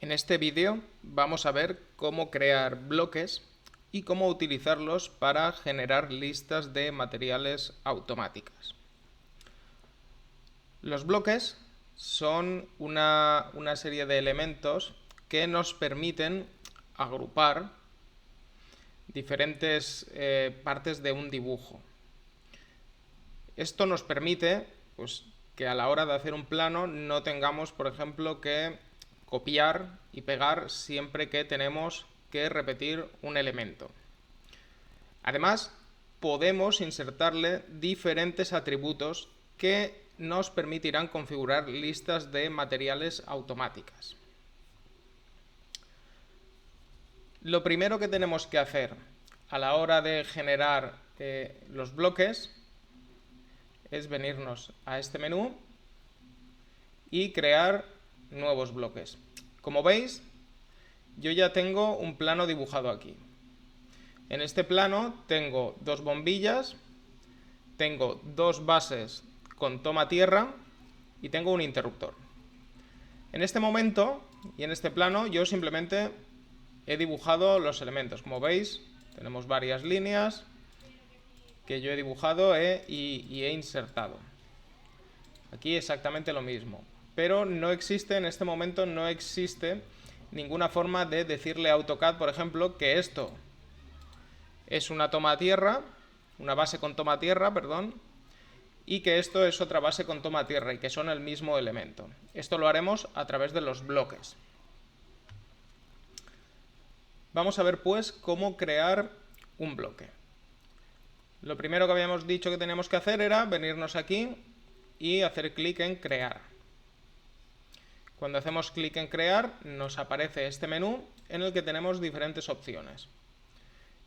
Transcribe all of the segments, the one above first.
En este vídeo vamos a ver cómo crear bloques y cómo utilizarlos para generar listas de materiales automáticas. Los bloques son una serie de elementos que nos permiten agrupar diferentes partes de un dibujo. Esto nos permite que a la hora de hacer un plano no tengamos, por ejemplo, que copiar y pegar siempre que tenemos que repetir un elemento. Además, podemos insertarle diferentes atributos que nos permitirán configurar listas de materiales automáticas. Lo primero que tenemos que hacer a la hora de generar los bloques es venirnos a este menú y crear nuevos bloques. Como veis, yo ya tengo un plano dibujado aquí. En este plano tengo dos bombillas, tengo dos bases con toma tierra y tengo un interruptor. En este momento y en este plano yo simplemente he dibujado los elementos. Como veis, tenemos varias líneas que yo he dibujado y he insertado. Aquí exactamente lo mismo. Pero no existe, en este momento no existe ninguna forma de decirle a AutoCAD, por ejemplo, que esto es una toma tierra, una base con toma tierra, perdón, y que esto es otra base con toma tierra y que son el mismo elemento. Esto lo haremos a través de los bloques. Vamos a ver pues cómo crear un bloque. Lo primero que habíamos dicho que teníamos que hacer era venirnos aquí y hacer clic en crear. Cuando hacemos clic en crear nos aparece este menú en el que tenemos diferentes opciones.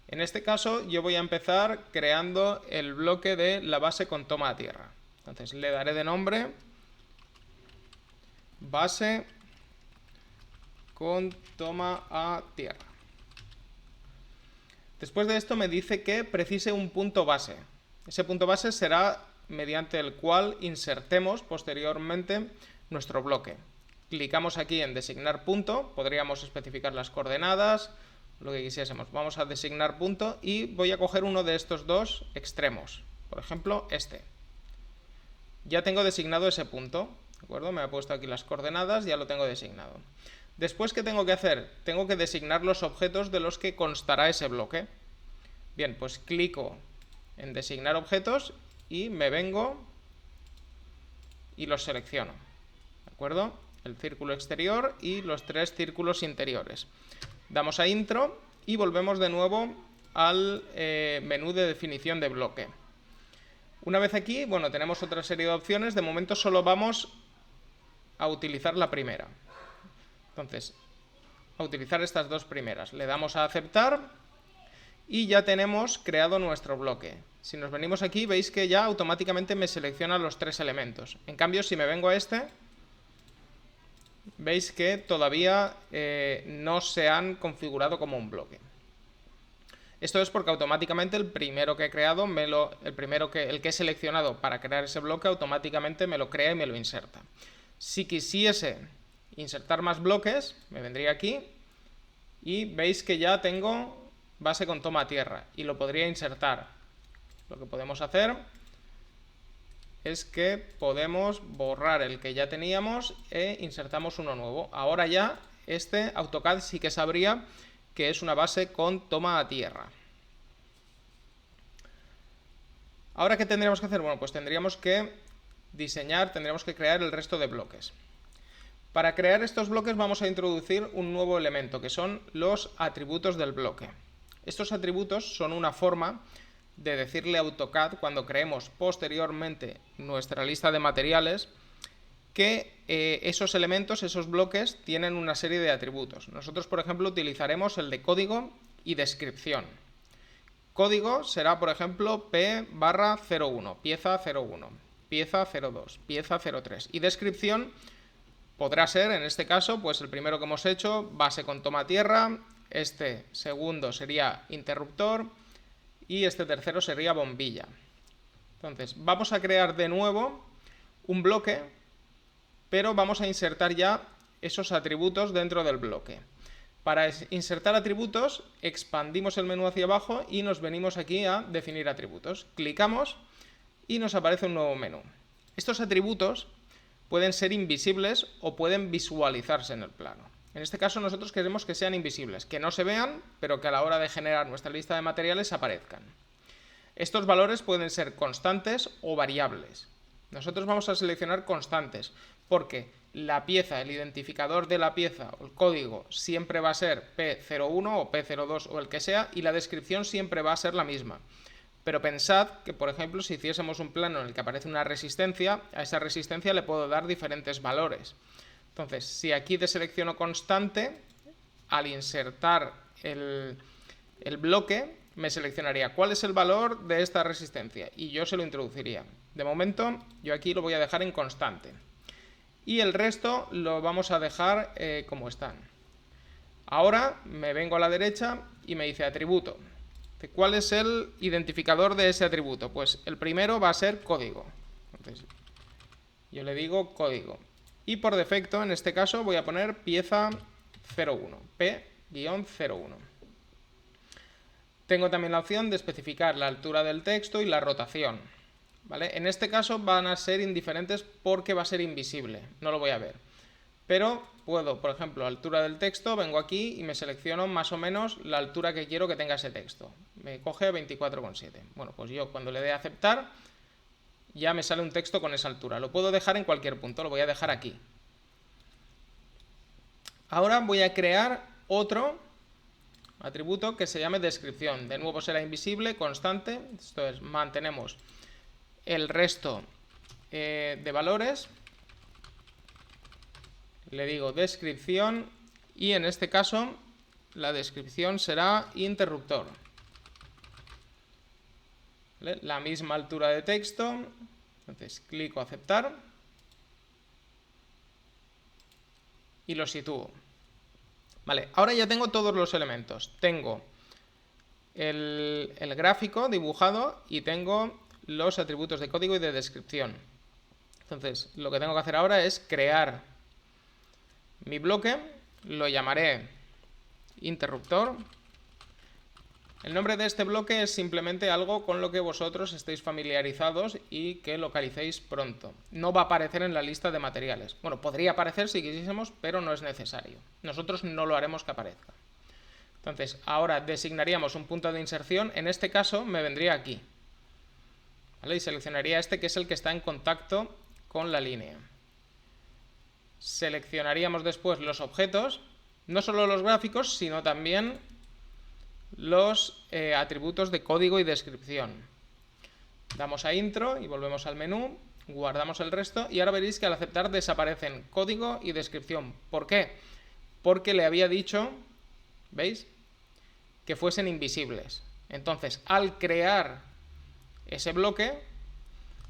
En este caso yo voy a empezar creando el bloque de la base con toma a tierra. Entonces le daré de nombre base con toma a tierra. Después de esto me dice que precise un punto base. Ese punto base será mediante el cual insertemos posteriormente nuestro bloque. Clicamos aquí en designar punto, podríamos especificar las coordenadas, lo que quisiésemos. Vamos a designar punto y voy a coger uno de estos dos extremos, por ejemplo este. Ya tengo designado ese punto, ¿de acuerdo? Me ha puesto aquí las coordenadas, ya lo tengo designado. Después, ¿qué tengo que hacer? Tengo que designar los objetos de los que constará ese bloque. Bien, pues clico en designar objetos y me vengo y los selecciono, ¿de acuerdo? El círculo exterior y los tres círculos interiores. Damos a intro y volvemos de nuevo al menú de definición de bloque. Una vez aquí, bueno, tenemos otra serie de opciones. De momento solo vamos a utilizar la primera. Entonces, a utilizar estas dos primeras. Le damos a aceptar y ya tenemos creado nuestro bloque. Si nos venimos aquí, veis que ya automáticamente me selecciona los tres elementos. En cambio, si me vengo a este, veis que todavía no se han configurado como un bloque. Esto es porque automáticamente el primero que he creado, el que he seleccionado para crear ese bloque, automáticamente me lo crea y me lo inserta. Si quisiese insertar más bloques, me vendría aquí y veis que ya tengo base con toma a tierra y lo podría insertar. Lo que podemos hacer es que podemos borrar el que ya teníamos e insertamos uno nuevo. Ahora ya este AutoCAD sí que sabría que es una base con toma a tierra. Ahora, ¿qué tendríamos que hacer? Bueno, pues tendríamos que diseñar, tendríamos que crear el resto de bloques. Para crear estos bloques vamos a introducir un nuevo elemento, que son los atributos del bloque. Estos atributos son una forma de decirle a AutoCAD, cuando creemos posteriormente nuestra lista de materiales, que esos elementos, esos bloques, tienen una serie de atributos. Nosotros, por ejemplo, utilizaremos el de código y descripción. Código será, por ejemplo, P/01, pieza 01, pieza 02, pieza 03. Y descripción podrá ser, en este caso, pues el primero que hemos hecho, base con toma a tierra, este segundo sería interruptor y este tercero sería bombilla. Entonces, vamos a crear de nuevo un bloque, pero vamos a insertar ya esos atributos dentro del bloque. Para insertar atributos, expandimos el menú hacia abajo y nos venimos aquí a definir atributos. Clicamos y nos aparece un nuevo menú. Estos atributos pueden ser invisibles o pueden visualizarse en el plano. En este caso nosotros queremos que sean invisibles, que no se vean, pero que a la hora de generar nuestra lista de materiales aparezcan. Estos valores pueden ser constantes o variables. Nosotros vamos a seleccionar constantes, porque la pieza, el identificador de la pieza o el código siempre va a ser P01 o P02 o el que sea, y la descripción siempre va a ser la misma. Pero pensad que, por ejemplo, si hiciésemos un plano en el que aparece una resistencia, a esa resistencia le puedo dar diferentes valores. Entonces, si aquí deselecciono constante, al insertar el bloque, me seleccionaría cuál es el valor de esta resistencia y yo se lo introduciría. De momento, yo aquí lo voy a dejar en constante. Y el resto lo vamos a dejar como están. Ahora me vengo a la derecha y me dice atributo. ¿Cuál es el identificador de ese atributo? Pues el primero va a ser código. Entonces, yo le digo código. Y por defecto, en este caso, voy a poner pieza 01, P-01. Tengo también la opción de especificar la altura del texto y la rotación. ¿Vale? En este caso van a ser indiferentes porque va a ser invisible, no lo voy a ver. Pero puedo, por ejemplo, altura del texto, vengo aquí y me selecciono más o menos la altura que quiero que tenga ese texto. Me coge 24,7. Bueno, pues yo cuando le dé a aceptar, ya me sale un texto con esa altura. Lo puedo dejar en cualquier punto, lo voy a dejar aquí. Ahora voy a crear otro atributo que se llame descripción. De nuevo será invisible, constante. Esto es, mantenemos el resto de valores. Le digo descripción y en este caso la descripción será interruptor. ¿Vale? La misma altura de texto. Entonces clico aceptar y lo sitúo. Vale, ahora ya tengo todos los elementos. Tengo el gráfico dibujado y tengo los atributos de código y de descripción. Entonces, lo que tengo que hacer ahora es crear mi bloque, lo llamaré interruptor. El nombre de este bloque es simplemente algo con lo que vosotros estéis familiarizados y que localicéis pronto. No va a aparecer en la lista de materiales. Bueno, podría aparecer si quisiésemos, pero no es necesario. Nosotros no lo haremos que aparezca. Entonces, ahora designaríamos un punto de inserción. En este caso, me vendría aquí. ¿Vale? Y seleccionaría este que es el que está en contacto con la línea. Seleccionaríamos después los objetos, no solo los gráficos, sino también los atributos de código y descripción. Damos a intro y volvemos al menú, guardamos el resto y ahora veréis que al aceptar desaparecen código y descripción. ¿Por qué? Porque le había dicho, ¿veis?, que fuesen invisibles. Entonces, al crear ese bloque,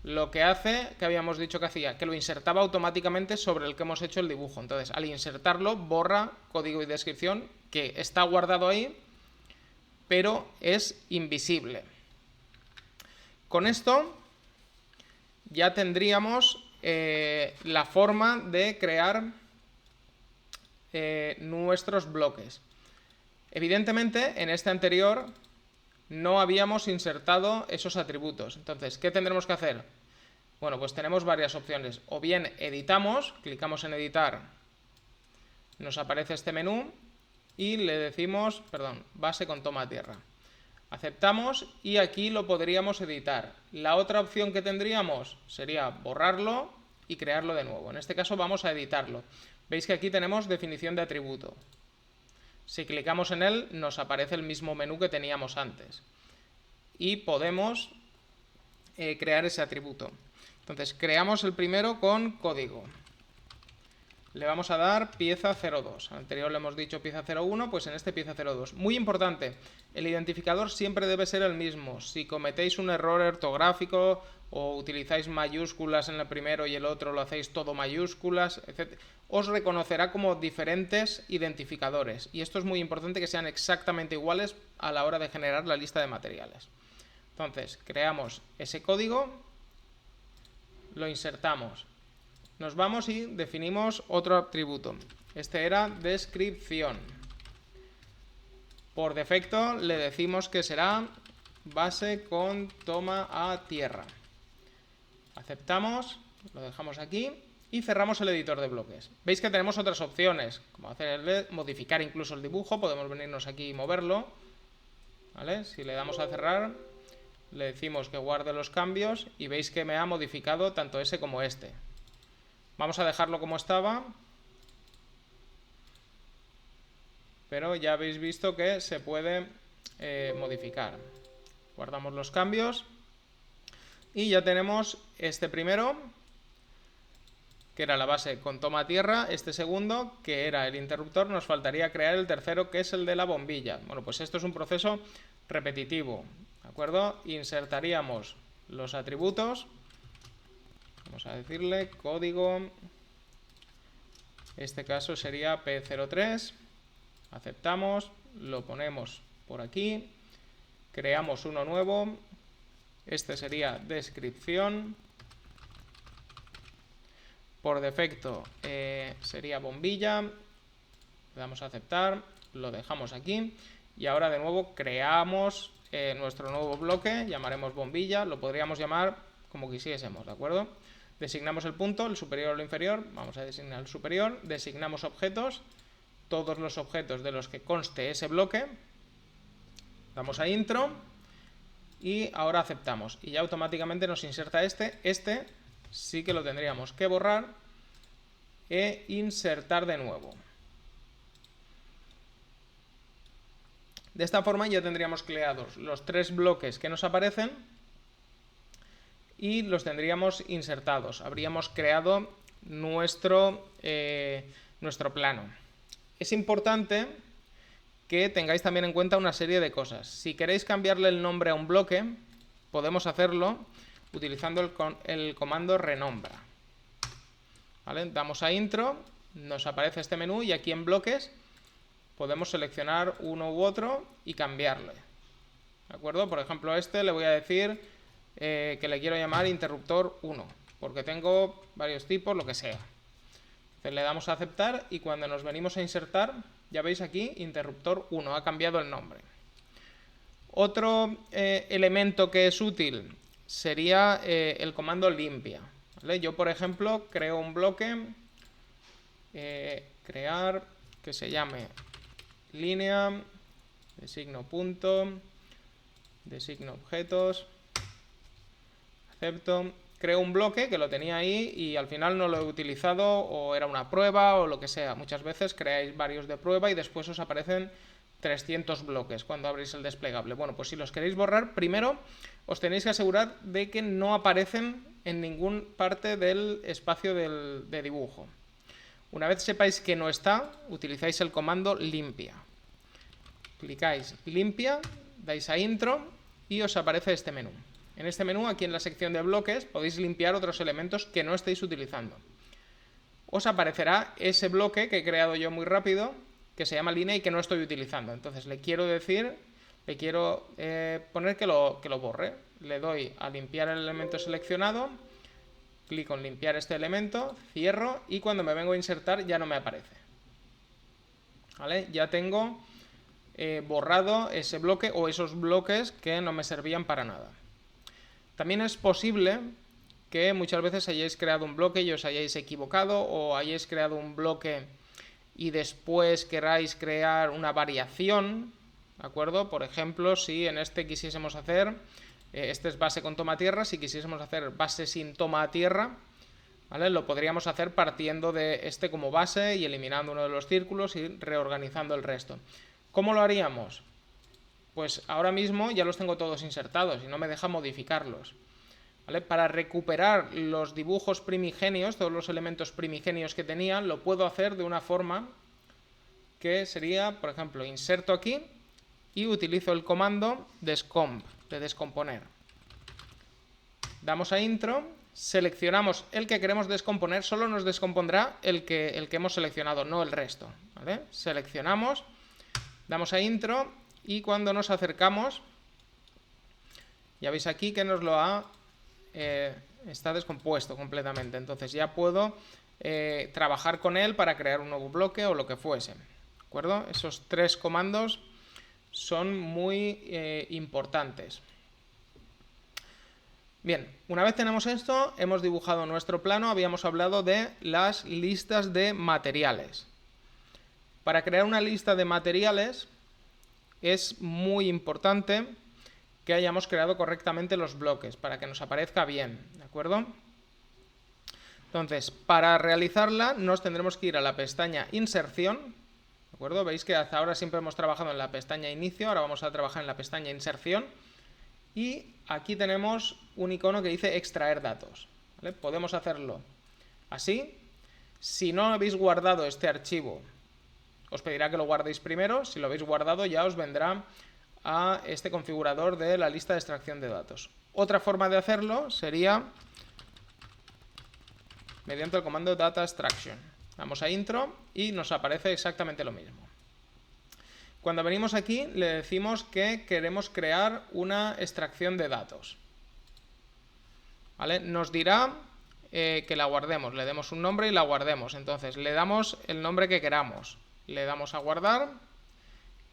lo que hace, que habíamos dicho que hacía, que lo insertaba automáticamente sobre el que hemos hecho el dibujo. Entonces, al insertarlo, borra código y descripción, que está guardado ahí, pero es invisible. Con esto ya tendríamos la forma de crear nuestros bloques. Evidentemente, en este anterior no habíamos insertado esos atributos. Entonces, ¿qué tendremos que hacer? Bueno, pues tenemos varias opciones. O bien editamos, clicamos en editar, nos aparece este menú y le decimos, base con toma a tierra. Aceptamos y aquí lo podríamos editar. La otra opción que tendríamos sería borrarlo y crearlo de nuevo. En este caso vamos a editarlo. Veis que aquí tenemos definición de atributo. Si clicamos en él, nos aparece el mismo menú que teníamos antes. Y podemos crear ese atributo. Entonces, creamos el primero con código. Le vamos a dar pieza 02. Al anterior le hemos dicho pieza 01, pues en este pieza 02. Muy importante, el identificador siempre debe ser el mismo. Si cometéis un error ortográfico o utilizáis mayúsculas en el primero y el otro lo hacéis todo mayúsculas, etc., os reconocerá como diferentes identificadores. Y esto es muy importante, que sean exactamente iguales a la hora de generar la lista de materiales. Entonces, creamos ese código, lo insertamos nos vamos y definimos otro atributo. Este era descripción. Por defecto le decimos que será base con toma a tierra. Aceptamos, lo dejamos aquí y cerramos el editor de bloques. Veis que tenemos otras opciones, como modificar incluso el dibujo, podemos venirnos aquí y moverlo, ¿vale? Si le damos a cerrar, le decimos que guarde los cambios y veis que me ha modificado tanto ese como este. Vamos a dejarlo como estaba, pero ya habéis visto que se puede modificar. Guardamos los cambios y ya tenemos este primero, que era la base con toma a tierra, este segundo, que era el interruptor. Nos faltaría crear el tercero, que es el de la bombilla. Bueno, pues esto es un proceso repetitivo, ¿de acuerdo? Insertaríamos los atributos, vamos a decirle código, este caso sería P03, aceptamos, lo ponemos por aquí, creamos uno nuevo, este sería descripción, por defecto sería bombilla, le damos a aceptar, lo dejamos aquí y ahora de nuevo creamos nuestro nuevo bloque, llamaremos bombilla, lo podríamos llamar como quisiésemos, ¿de acuerdo? Designamos el punto, el superior o el inferior, vamos a designar el superior, designamos objetos, todos los objetos de los que conste ese bloque, damos a intro y ahora aceptamos y ya automáticamente nos inserta este sí que lo tendríamos que borrar e insertar de nuevo. De esta forma ya tendríamos creados los tres bloques que nos aparecen y los tendríamos insertados. Habríamos creado nuestro plano. Es importante que tengáis también en cuenta una serie de cosas. Si queréis cambiarle el nombre a un bloque, podemos hacerlo utilizando el comando renombra. ¿Vale? Damos a intro, nos aparece este menú y aquí en bloques podemos seleccionar uno u otro y cambiarle. ¿De acuerdo? Por ejemplo, a este le voy a decir que le quiero llamar interruptor 1, porque tengo varios tipos, lo que sea. Entonces le damos a aceptar y cuando nos venimos a insertar, ya veis aquí, interruptor 1, ha cambiado el nombre. Otro elemento que es útil sería el comando limpia. ¿Vale? Yo, por ejemplo, creo un bloque, crear, que se llame línea, designo punto, designo objetos, acepto, creo un bloque que lo tenía ahí y al final no lo he utilizado o era una prueba o lo que sea. Muchas veces creáis varios de prueba y después os aparecen 300 bloques cuando abrís el desplegable. Bueno, pues si los queréis borrar, primero os tenéis que asegurar de que no aparecen en ninguna parte del espacio de dibujo. Una vez sepáis que no está, utilizáis el comando limpia. Clicáis limpia, dais a intro y os aparece este menú. En este menú, aquí en la sección de bloques, podéis limpiar otros elementos que no estéis utilizando. Os aparecerá ese bloque que he creado yo muy rápido, que se llama línea y que no estoy utilizando. Entonces le quiero poner que lo borre. Le doy a limpiar el elemento seleccionado, clico en limpiar este elemento, cierro y cuando me vengo a insertar ya no me aparece. ¿Vale? Ya tengo borrado ese bloque o esos bloques que no me servían para nada. También es posible que muchas veces hayáis creado un bloque y os hayáis equivocado o hayáis creado un bloque y después queráis crear una variación, ¿de acuerdo? Por ejemplo, si en este quisiésemos hacer, este es base con toma a tierra, si quisiésemos hacer base sin toma a tierra, ¿vale? Lo podríamos hacer partiendo de este como base y eliminando uno de los círculos y reorganizando el resto. ¿Cómo lo haríamos? Pues ahora mismo ya los tengo todos insertados y no me deja modificarlos. ¿Vale? Para recuperar los dibujos primigenios, todos los elementos primigenios que tenía, lo puedo hacer de una forma que sería, por ejemplo, inserto aquí y utilizo el comando descomp, de descomponer. Damos a intro, seleccionamos el que queremos descomponer, solo nos descompondrá el que hemos seleccionado, no el resto. ¿Vale? Seleccionamos, damos a intro y cuando nos acercamos, ya veis aquí que nos lo ha está descompuesto completamente. Entonces ya puedo trabajar con él para crear un nuevo bloque o lo que fuese. ¿De acuerdo? Esos 3 comandos son muy importantes. Bien, una vez tenemos esto, hemos dibujado nuestro plano, habíamos hablado de las listas de materiales. Para crear una lista de materiales es muy importante que hayamos creado correctamente los bloques para que nos aparezca bien, ¿de acuerdo? Entonces, para realizarla nos tendremos que ir a la pestaña Inserción, ¿de acuerdo? Veis que hasta ahora siempre hemos trabajado en la pestaña Inicio, ahora vamos a trabajar en la pestaña Inserción. Y aquí tenemos un icono que dice Extraer datos, ¿vale? Podemos hacerlo así. Si no habéis guardado este archivo, os pedirá que lo guardéis primero. Si lo habéis guardado, ya os vendrá a este configurador de la lista de extracción de datos. Otra forma de hacerlo sería mediante el comando Data Extraction. Vamos a Intro y nos aparece exactamente lo mismo. Cuando venimos aquí le decimos que queremos crear una extracción de datos, ¿vale? Nos dirá que la guardemos, le demos un nombre y la guardemos. Entonces le damos el nombre que queramos, le damos a guardar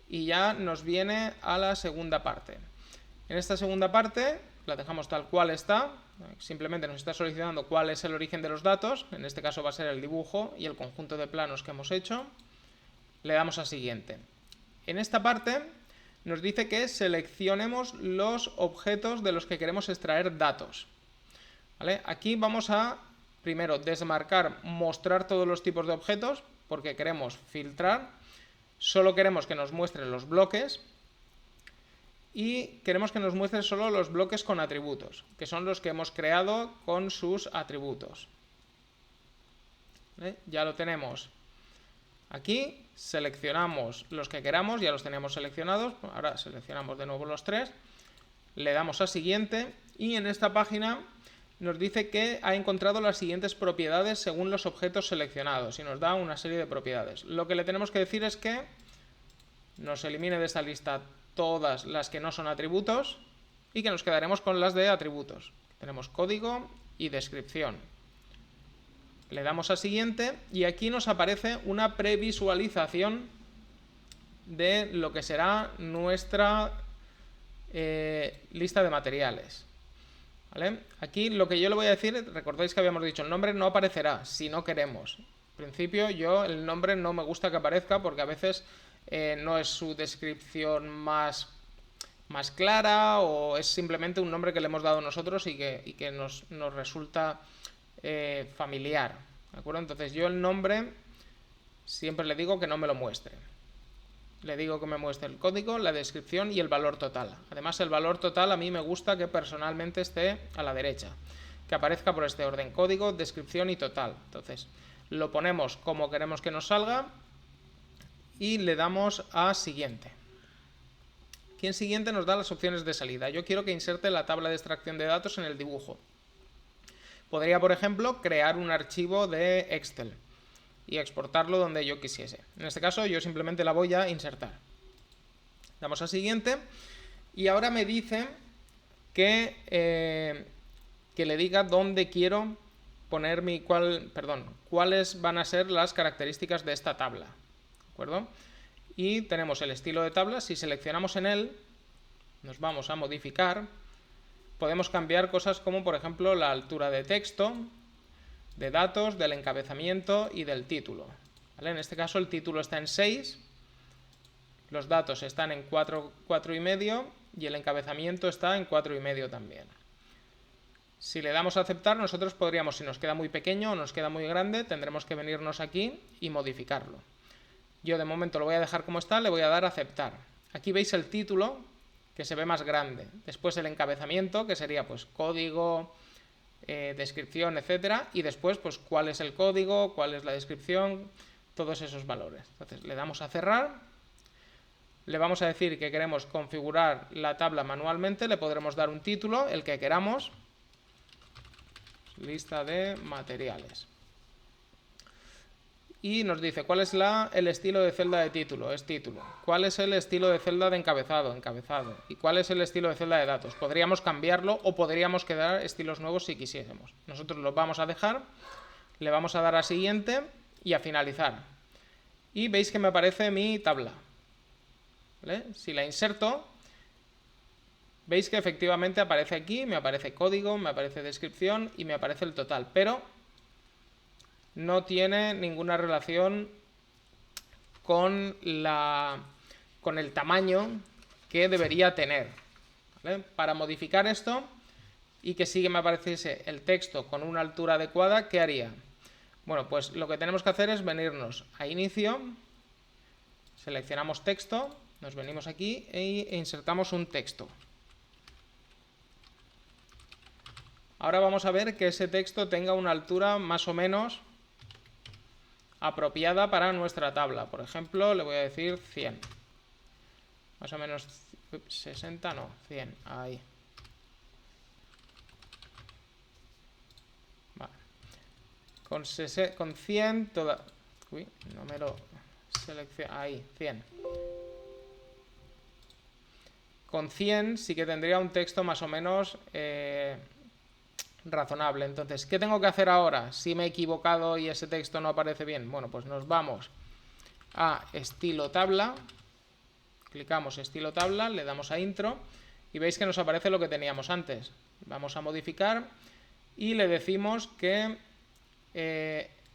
y ya nos viene a la segunda parte. En esta segunda parte la dejamos tal cual está, simplemente nos está solicitando cuál es el origen de los datos, en este caso va a ser el dibujo y el conjunto de planos que hemos hecho. Le damos a siguiente. En esta parte nos dice que seleccionemos los objetos de los que queremos extraer datos, ¿vale? Aquí vamos a, primero, desmarcar, mostrar todos los tipos de objetos, porque queremos filtrar, solo queremos que nos muestre los bloques y queremos que nos muestre solo los bloques con atributos, que son los que hemos creado con sus atributos, ¿vale? Ya lo tenemos aquí. Seleccionamos los que queramos, ya los teníamos seleccionados, ahora seleccionamos de nuevo los 3, le damos a siguiente y en esta página nos dice que ha encontrado las siguientes propiedades según los objetos seleccionados y nos da una serie de propiedades. Lo que le tenemos que decir es que nos elimine de esta lista todas las que no son atributos y que nos quedaremos con las de atributos. Tenemos código y descripción. Le damos a siguiente y aquí nos aparece una previsualización de lo que será nuestra lista de materiales, ¿vale? Aquí lo que yo le voy a decir, recordáis que habíamos dicho el nombre no aparecerá si no queremos. En principio yo el nombre no me gusta que aparezca porque a veces no es su descripción más clara o es simplemente un nombre que le hemos dado nosotros y que nos resulta familiar, ¿de acuerdo? Entonces yo el nombre siempre le digo que no me lo muestre. Le digo que me muestre el código, la descripción y el valor total. Además el valor total a mí me gusta que personalmente esté a la derecha, que aparezca por este orden: código, descripción y total. Entonces lo ponemos como queremos que nos salga y le damos a siguiente. Aquí en siguiente nos da las opciones de salida. Yo quiero que inserte la tabla de extracción de datos en el dibujo. Podría, por ejemplo, crear un archivo de Excel y exportarlo donde yo quisiese. En este caso yo simplemente la voy a insertar. Damos a siguiente y ahora me dice que le diga dónde quiero poner cuáles van a ser las características de esta tabla, ¿de acuerdo? Y tenemos el estilo de tabla. Si seleccionamos en él, nos vamos a modificar. Podemos cambiar cosas como, por ejemplo, la altura de texto, de datos, del encabezamiento y del título, ¿vale? En este caso el título está en 6, los datos están en 4,5 y el encabezamiento está en 4,5 también. Si le damos a aceptar, nosotros podríamos, si nos queda muy pequeño o nos queda muy grande, tendremos que venirnos aquí y modificarlo. Yo de momento lo voy a dejar como está, le voy a dar a aceptar. Aquí veis el título, que se ve más grande. Después el encabezamiento, que sería pues código, descripción, etcétera. Y después pues cuál es el código, cuál es la descripción, todos esos valores. Entonces le damos a cerrar. Le vamos a decir que queremos configurar la tabla manualmente. Le podremos dar un título, el que queramos. Lista de materiales. y nos dice cuál es el estilo de celda de título, es título. Cuál es el estilo de celda de encabezado, encabezado. Y cuál es el estilo de celda de datos. Podríamos cambiarlo o podríamos crear estilos nuevos si quisiésemos. Nosotros los vamos a dejar, le vamos a dar a siguiente y a finalizar. Y veis que me aparece mi tabla. ¿Vale? Si la inserto, veis que efectivamente aparece aquí, me aparece código, me aparece descripción y me aparece el total. Pero no tiene ninguna relación con el tamaño que debería tener. ¿Vale? Para modificar esto y que sí que me apareciese el texto con una altura adecuada, ¿qué haría? Bueno, pues lo que tenemos que hacer es venirnos a inicio, seleccionamos texto, nos venimos aquí e insertamos un texto. Ahora vamos a ver que ese texto tenga una altura más o menos apropiada para nuestra tabla. Por ejemplo, le voy a decir 100. Más o menos 60, no, 100. Ahí. Vale. Con 100 toda... Uy, no me lo selecciona. Ahí, 100. Con 100 sí que tendría un texto más o menos razonable. Entonces, ¿qué tengo que hacer ahora si me he equivocado y ese texto no aparece bien? Bueno, pues nos vamos a estilo tabla, clicamos estilo tabla, le damos a intro y veis que nos aparece lo que teníamos antes. Vamos a modificar y le decimos que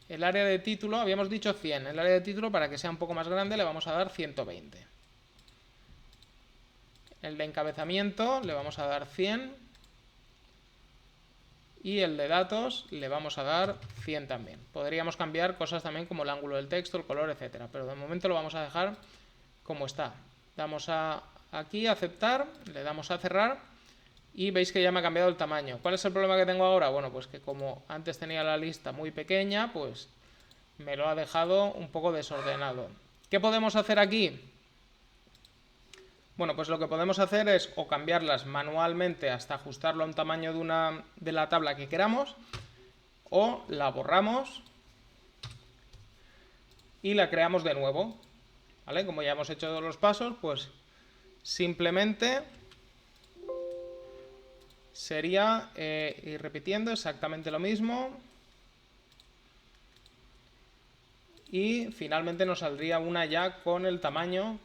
el área de título, habíamos dicho 100, el área de título para que sea un poco más grande le vamos a dar 120. El de encabezamiento le vamos a dar 100 y el de datos le vamos a dar 100 también. Podríamos cambiar cosas también como el ángulo del texto, el color, etcétera, pero de momento lo vamos a dejar como está. Damos aquí a aceptar, le damos a cerrar y veis que ya me ha cambiado el tamaño. ¿Cuál es el problema que tengo ahora? Bueno, pues que como antes tenía la lista muy pequeña, pues me lo ha dejado un poco desordenado. ¿Qué podemos hacer aquí? Bueno, pues lo que podemos hacer es o cambiarlas manualmente hasta ajustarlo a un tamaño de la tabla que queramos, o la borramos y la creamos de nuevo. ¿Vale? Como ya hemos hecho todos los pasos, pues simplemente sería ir repitiendo exactamente lo mismo y finalmente nos saldría una ya con el tamaño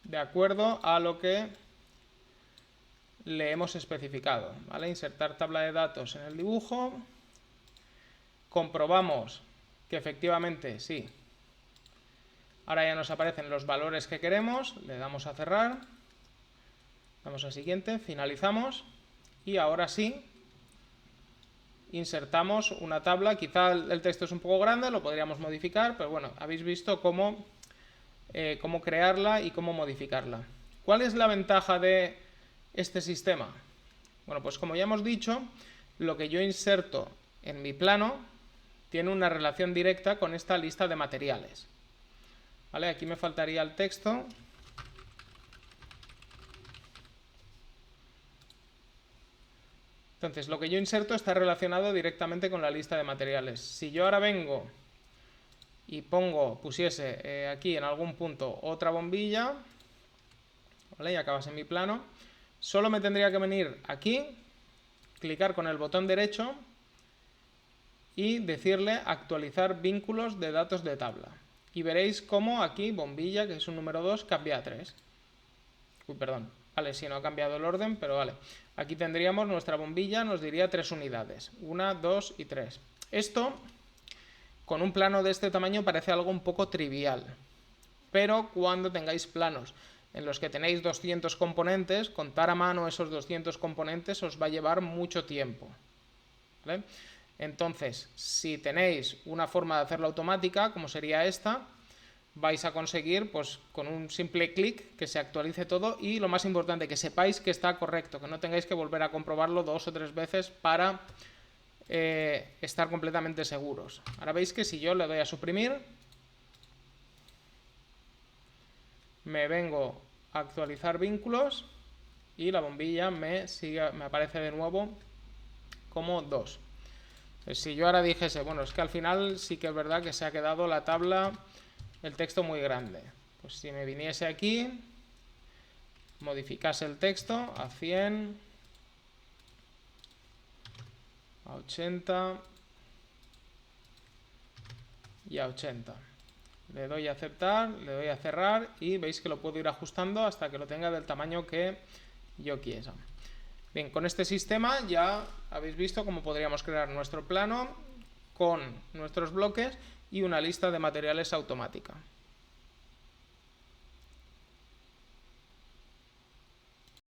de acuerdo a lo que le hemos especificado. ¿Vale? Insertar tabla de datos en el dibujo, comprobamos que efectivamente sí, ahora ya nos aparecen los valores que queremos, le damos a cerrar, damos a siguiente, finalizamos y ahora sí insertamos una tabla. Quizá el texto es un poco grande, lo podríamos modificar, pero bueno, habéis visto cómo crearla y cómo modificarla. ¿Cuál es la ventaja de este sistema? Bueno, pues como ya hemos dicho, lo que yo inserto en mi plano tiene una relación directa con esta lista de materiales. ¿Vale? Aquí me faltaría el texto. Entonces, lo que yo inserto está relacionado directamente con la lista de materiales. Si yo ahora vengo y pusiese aquí en algún punto otra bombilla, ¿vale? Y acabase mi plano, solo me tendría que venir aquí, clicar con el botón derecho y decirle actualizar vínculos de datos de tabla. Y veréis cómo aquí bombilla, que es un número 2, cambia a 3. Uy, perdón. Vale, sí, no ha cambiado el orden, pero vale. Aquí tendríamos nuestra bombilla, nos diría 3 unidades. 1, 2 y 3. Esto, con un plano de este tamaño, parece algo un poco trivial. Pero cuando tengáis planos en los que tenéis 200 componentes, contar a mano esos 200 componentes os va a llevar mucho tiempo. ¿Vale? Entonces, si tenéis una forma de hacerlo automática, como sería esta, vais a conseguir, pues, con un simple clic, que se actualice todo y, lo más importante, que sepáis que está correcto, que no tengáis que volver a comprobarlo 2 o 3 veces para estar completamente seguros. Ahora veis que si yo le doy a suprimir, me vengo a actualizar vínculos y la bombilla me aparece de nuevo como 2. Si yo ahora dijese, bueno, es que al final sí que es verdad que se ha quedado la tabla, el texto muy grande. Pues si me viniese aquí, modificase el texto a 100, a 80 y a 80. Le doy a aceptar, le doy a cerrar y veis que lo puedo ir ajustando hasta que lo tenga del tamaño que yo quiera. Bien, con este sistema ya habéis visto cómo podríamos crear nuestro plano con nuestros bloques y una lista de materiales automática.